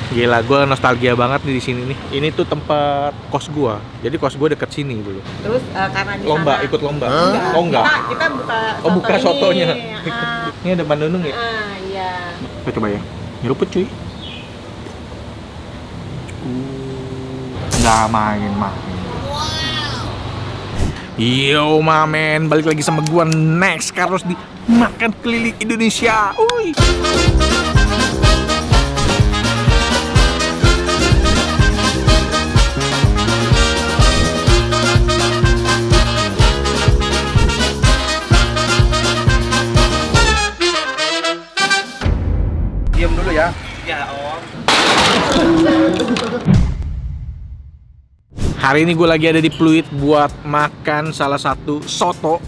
Gila, gue nostalgia banget nih di sini nih. Ini tuh tempat kos gua. Jadi kos gua deket sini dulu. Terus karena di Lomba, sana ikut lomba. enggak. Oh enggak. Kita buka Oh, buka ini. sotonya. Ah, Ini ada Bandunung ya? iya. Coba ya. Nyeruput cuy. Nggak main-main. Yo mamen, balik lagi sama gua Next Carlos di Makan Keliling Indonesia. Uy. Diam dulu ya. Ya om. Hari ini gue lagi ada di Pluit buat makan salah satu soto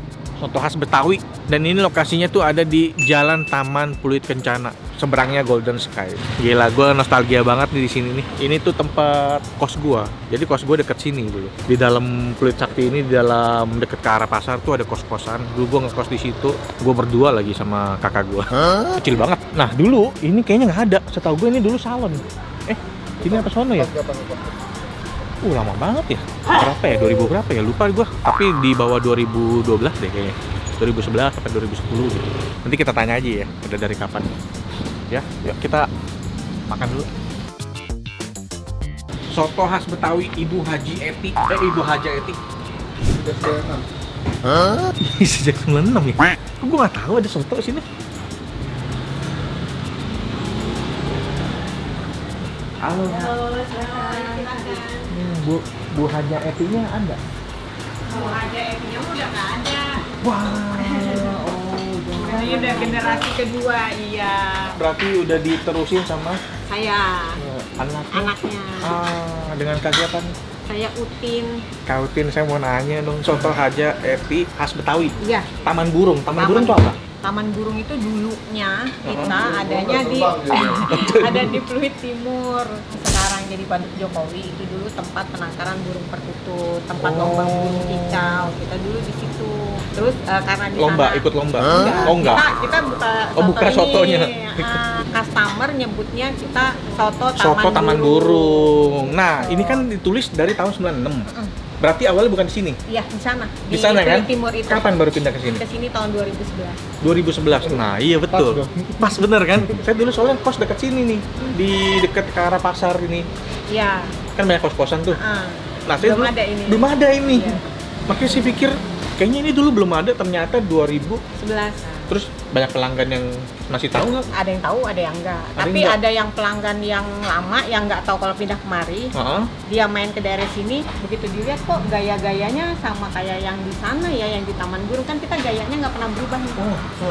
khas Betawi. Dan ini lokasinya tuh ada di Jalan Taman Pluit Kencana, seberangnya Golden Sky. Gila, gue nostalgia banget nih di sini nih. Ini tuh tempat kos gue. Jadi kos gue deket sini dulu. Di dalam Pluit Sakti ini, di dalam deket ke arah pasar tuh ada kos-kosan. Dulu gue ngekos di situ. Gue berdua lagi sama kakak gue. Kecil banget. Nah dulu ini kayaknya nggak ada. Setahu gue ini dulu salon. Ini apa sono ya? Lama banget ya. Berapa ya? 2000 berapa ya? Lupa gue. Tapi di bawah 2012 deh kayaknya. 2011 sampai 2010 gitu. Nanti kita tanya aja ya, udah dari kapan. Ya, yuk kita makan dulu. Soto khas Betawi Ibu Haji Eti. Ibu Haja Eti. Hah? Sejak 96 ya? Kok gue nggak tahu ada soto sini? Halo. Bu Haja Etinya ada? Bu Haja Etinya udah nggak ada. Wah, Ini udah generasi kedua, iya. Berarti udah diterusin sama Saya anaknya. anaknya. Dengan Kak siapa nih? Saya Utin. Kak Utin, saya mau nanya dong, soto Haja Eti khas Betawi. Iya. Taman Burung. Taman Burung itu apa? Taman Burung itu dulunya kita adanya di ada di Pluit Timur. Sekarang jadi Waduk Jokowi, itu dulu tempat penangkaran burung perkutut, tempat lomba burung kicau. Kita dulu di situ. Terus karena di Lomba, sana ikut lomba? enggak. Oh enggak? Kita buka buka ini. sotonya. Customer nyebutnya kita soto Soto Taman Burung. Nah, ini kan ditulis dari tahun 96. Berarti awalnya bukan di sini? Iya, di sana. Di sana kan? Pluit Timur itu. Kapan baru pindah ke sini? Ke sini tahun 2011. 2011. Nah, iya betul. Pas bener kan? Saya dulu soalnya kos deket sini nih. Di deket ke arah pasar ini. Iya. Kan banyak kos-kosan tuh. Nah, saya Belum dulu ada ini. belum ada ini. Iya. Makanya saya pikir kayaknya ini dulu belum ada, ternyata 2000. 11. Terus banyak pelanggan yang masih tahu nggak? Ada yang tahu, ada yang enggak. Ada Tapi yang enggak? ada yang pelanggan yang lama yang nggak tahu kalau pindah kemari. Dia main ke daerah sini, begitu dilihat kok gaya-gayanya sama kayak yang di sana ya, yang di Taman Burung. Kan kita gayanya nggak pernah berubah nih.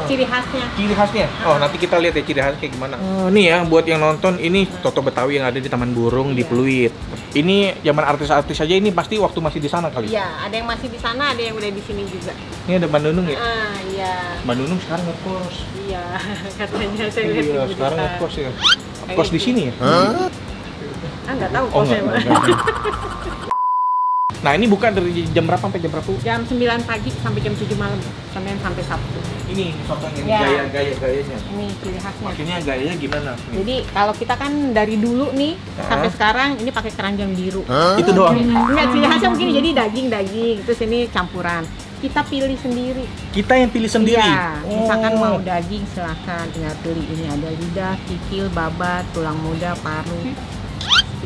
Ciri khasnya. Ciri khasnya? Nanti kita lihat ya ciri khasnya kayak gimana. Nih ya, buat yang nonton, ini soto Betawi yang ada di Taman Burung di Pluit. Ini zaman artis-artis aja, ini pasti waktu masih di sana kali. Iya, ada yang masih di sana, ada yang udah di sini juga. Ini ada Bandunung ya? Iya. Bandunung sekarang ngekos. Iya, katanya saya lihat Iya, di sekarang berita. ngekos ya. Kos di sini ya? Nggak tahu Oh, kosnya. enggak. Nah, ini buka dari jam berapa sampai jam berapa? Jam 9 pagi sampai jam 7 malam, Senin sampai Sabtu. Ini sotonya, Ya. gaya-gayanya. Ini ciri khasnya. Maksudnya gayanya gimana? Jadi kalau kita kan dari dulu nih sampai sekarang ini pakai keranjang biru. Itu doang? Enggak, ciri khasnya begini, jadi daging, terus ini campuran. Kita pilih sendiri. Kita yang pilih sendiri? Iya, misalkan mau daging silahkan tinggal pilih. Ini ada lidah, kikil, babat, tulang muda, paru.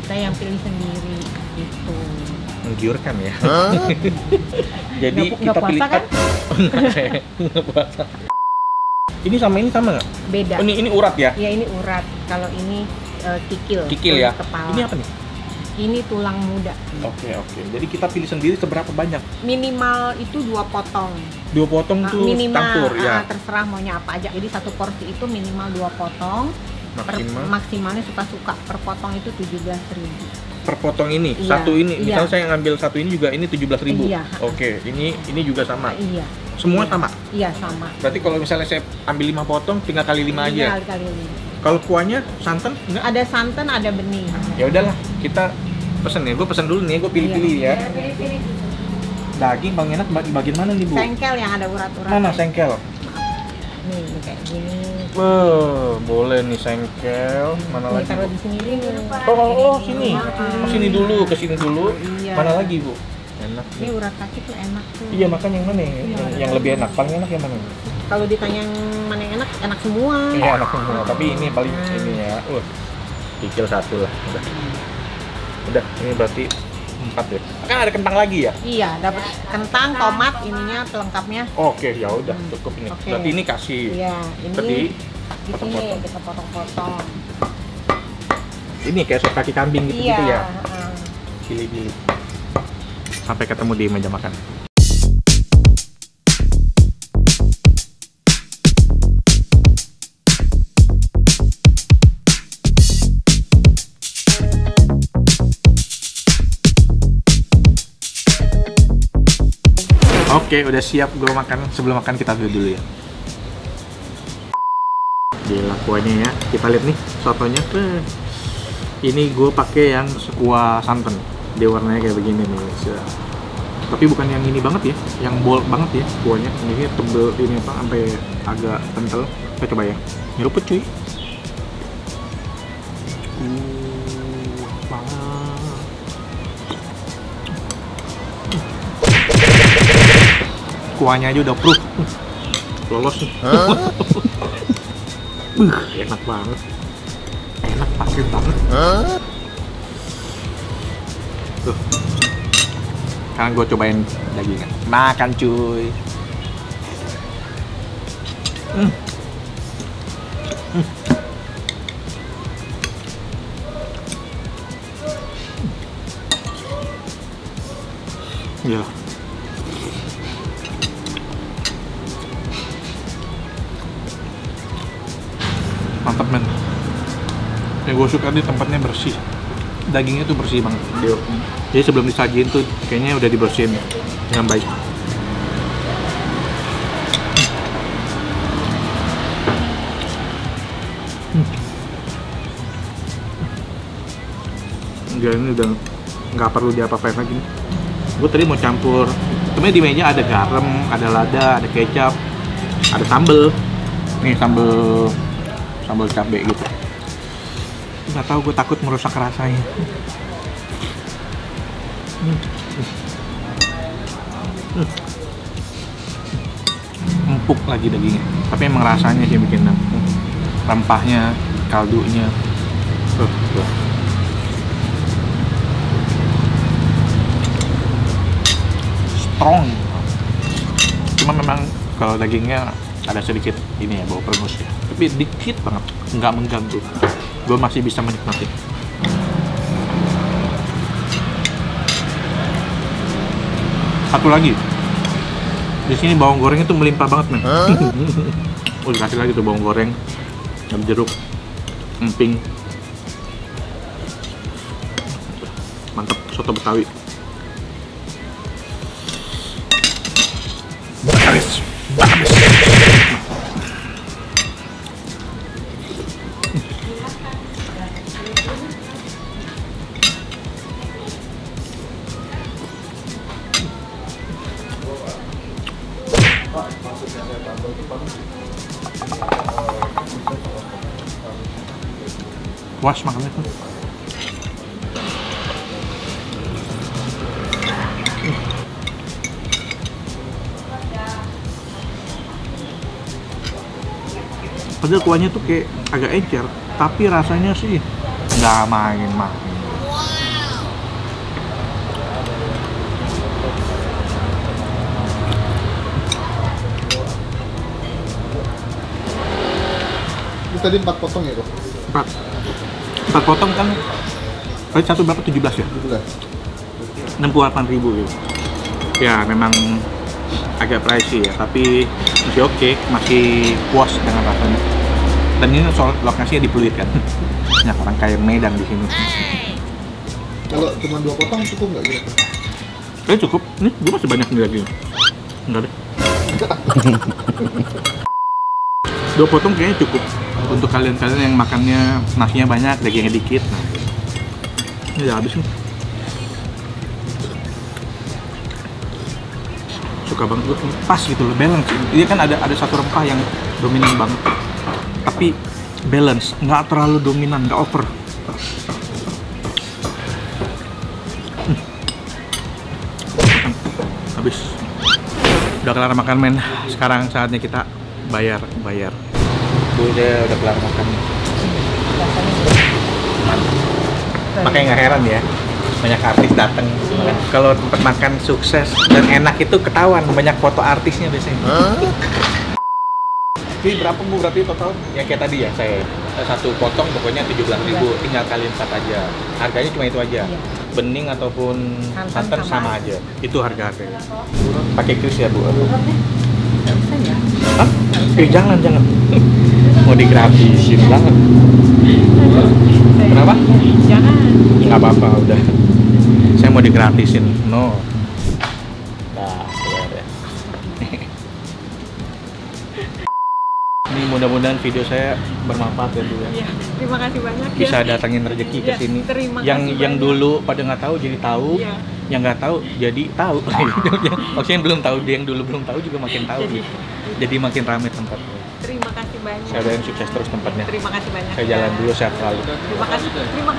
Kita yang pilih sendiri gitu. Menggiurkan ya. Jadi Nggak kita puasa pilih kan? Nggak puasa. Ini sama nggak? Beda. Oh, ini urat ya? Ya ini urat. Kalau ini kikil. Kikil ya. Kepala. Ini apa nih? Ini tulang muda. Oke. Jadi kita pilih sendiri seberapa banyak? Minimal itu 2 potong. 2 potong tuh Minimal, campur ya. terserah maunya apa aja. Jadi satu porsi itu minimal 2 potong. Maksimalnya suka-suka. Per potong itu 17.000. Per potong ini, Iya, satu ini. iya. Misal saya ngambil satu ini juga ini 17.000. Iya. Oke, ini juga sama. Iya. Semua Iya. sama. Iya sama. Berarti kalau misalnya saya ambil 5 potong, tinggal kali 5 aja. Kali 5. Kalau kuahnya santan enggak? Ada santan, ada bening. Ya udahlah, kita pesen ya. Gue pesen dulu nih, gue pilih-pilih ya. Pilih-pilih. Daging paling enak bagian mana nih, Bu? Sengkel yang ada urat-urat. Mana sengkel? nih kayak gini. Boleh nih sengkel. Mana Nih, lagi? taruh Bu? di sini dulu. Sini. Sini dulu, ke sini dulu. Iya. Mana lagi, Bu? Enak. Ini urat kaki tuh enak tuh. Iya, makan yang mana? Yang lebih enak. Paling enak yang mana? Kalau ditanya yang mana yang enak, enak semua. Iya, enak semua. Tapi ini paling ini ya. Kikil satu lah. Udah, ini berarti 4 ya. Kan ada kentang lagi ya? Iya, dapat kentang, tomat, ininya pelengkapnya. Oke, ya udah cukup ini. Oke. Berarti ini kasih. Iya, ini Tadi di sini potong-potong. kita potong-potong. Ini kayak sop kaki kambing gitu, Iya. ya. Pilih-pilih. Sampai ketemu di meja makan. Oke, udah siap gue makan. Sebelum makan kita dulu ya. Gila kuahnya ya. Kita lihat nih sotonya. Ini gue pakai yang kuah santan. Dia warnanya kayak begini nih. Tapi bukan yang ini banget ya, yang bold banget ya kuahnya. Ini tebel ini apa sampai agak kental. Kita coba ya. Nyeruput cuy. Kuahnya aja udah proof. Lolos nih. Enak banget. Enak pakai banget. Tuh. Sekarang gue cobain dagingnya. Makan cuy. Ya. Mantap men. Yang gue suka di tempatnya bersih. Dagingnya tuh bersih banget. Jadi sebelum disajiin tuh kayaknya udah dibersihin dengan baik. Enggak, ini udah nggak perlu diapa-apain lagi nih. Gue tadi mau campur. Sebenarnya di meja ada garam, ada lada, ada kecap, ada sambel. Nih sambal cabai gitu. Nggak tahu, gue takut merusak rasanya. Empuk lagi dagingnya, tapi emang rasanya sih bikin rempahnya, kaldunya. Strong. Cuma memang kalau dagingnya ada sedikit ini ya, bau perengus ya, tapi dikit banget, nggak mengganggu. Gue masih bisa menikmati. Satu lagi, di sini bawang gorengnya tuh melimpah banget men. Dikasih lagi tuh bawang goreng, dan jeruk, emping. Mantap, soto Betawi. Bagus. Puas makannya tuh. Padahal kuahnya tuh kayak agak encer, tapi rasanya sih nggak main-main. Ini tadi 4 potong ya kok? 4 potong kan, tadi satu berapa? 17 ya? 17. 68.000 gitu. Ya memang agak pricey ya, tapi masih oke, masih puas dengan rasanya. Dan ini soal lokasinya di Pluit kan, banyak orang kaya Medan di sini. Kalau cuma 2 potong cukup nggak gitu? Kayaknya cukup, ini gue masih banyak nih lagi. Enggak deh. 2 potong kayaknya cukup untuk kalian-kalian yang makannya nasinya banyak, dagingnya dikit. Nah, ini udah habis nih. suka banget gue, pas gitu loh, balance. Dia kan ada satu rempah yang dominan banget, tapi balance, nggak terlalu dominan, nggak over. Habis, udah kelar makan men. Sekarang saatnya kita bayar. Tuh dia udah kelar makan. Makanya nggak heran ya, banyak artis datang. Kalau tempat makan sukses dan enak itu ketahuan, banyak foto artisnya biasanya. Ini berapa Bu berarti total? Ya kayak tadi ya, saya satu potong pokoknya 17.000, tinggal kali 4 aja. Harganya cuma itu aja. Bening ataupun santan sama aja. Itu harga-harganya. Pakai kris ya Bu? Bisa ya? Hah? Jangan. Mau digratisin banget. Kenapa? Jangan. Nggak apa-apa, udah. Saya mau digratisin. No. Nah, keluar ya. Ini mudah-mudahan video saya bermanfaat ya Bu ya. Iya, terima kasih banyak ya. Bisa datangin rezeki ke Iya, sini. terima Yang kasih banyak. dulu pada nggak tahu jadi tahu. Iya. Yang nggak tahu jadi tahu. Maksudnya yang belum tahu, dia yang dulu belum tahu juga makin tahu Jadi- gitu. Jadi makin ramai tempatnya. Terima kasih banyak. Saya doain sukses terus tempatnya. Terima kasih banyak. Saya ya. jalan dulu, sehat selalu. Terima kasih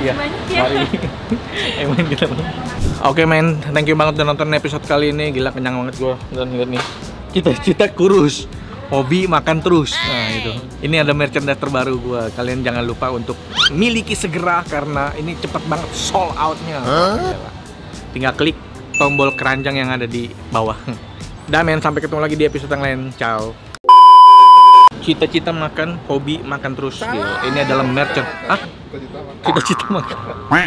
Iya, banyak ya. mari. Emang kita. Oke men, thank you banget udah nonton episode kali ini. Gila kenyang banget gua. Dan lihat nih, cita-cita kurus, hobi makan terus. Nah itu. Ini ada merchandise terbaru gua. Kalian jangan lupa untuk miliki segera karena ini cepet banget sold out-nya. Tinggal klik tombol keranjang yang ada di bawah. Dah men, sampai ketemu lagi di episode yang lain. Ciao. Cita-cita makan, hobi makan terus. Gila. Ini adalah merchandise. Ah, Cita-cita makan. cita-cita makan.